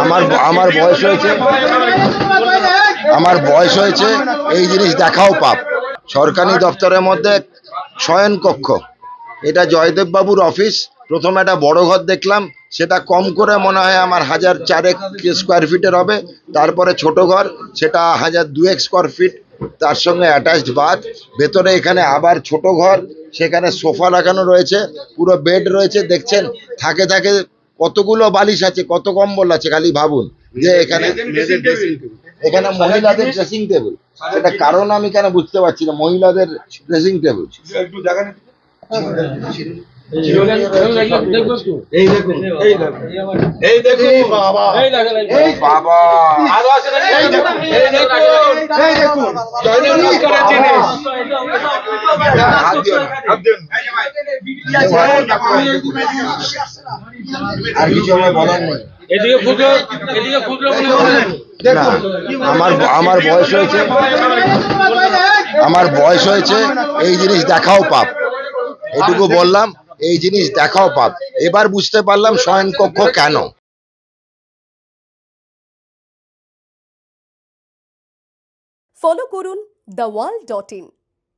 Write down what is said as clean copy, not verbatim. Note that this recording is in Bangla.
আমার আমার বয়স হয়েছে এই জিনিস দেখাও পাপ। সরকারি দপ্তরের মধ্যে শয়ন কক্ষ, এটা জয়দেব বাবুর অফিস। প্রথম একটা বড় ঘর দেখলাম, সেটা কম করে মনে হয় আমার 1004 স্কোয়ার ফিটের হবে। তারপরে ছোট ঘর, সেটা 1002 স্কোয়ার ফিট, তার সঙ্গে অ্যাটাচড বাথ। ভেতরে এখানে আবার ছোট ঘর, সেখানে সোফা লাগানো রয়েছে, পুরো বেড রয়েছে। দেখছেন থাকে থাকে কতগুলো বালিশ আছে, কত কম্বল আছে, খালি ভাবুন যে এখানে মহিলাদের ড্রেসিং টেবিল। সেটা কারণ আমি কেন বুঝতে পারছি না, মহিলাদের ড্রেসিং টেবিল। আর কিছু আমার বলার নেই। আমার বয়স হয়েছে এই জিনিস দেখাও পাপ, এটুকু বললাম। এই জিনিস দেখাও পাপ। এবার বুঝতে পারলাম শয়নকক্ষ কেন। ফলো করুন theworld.in।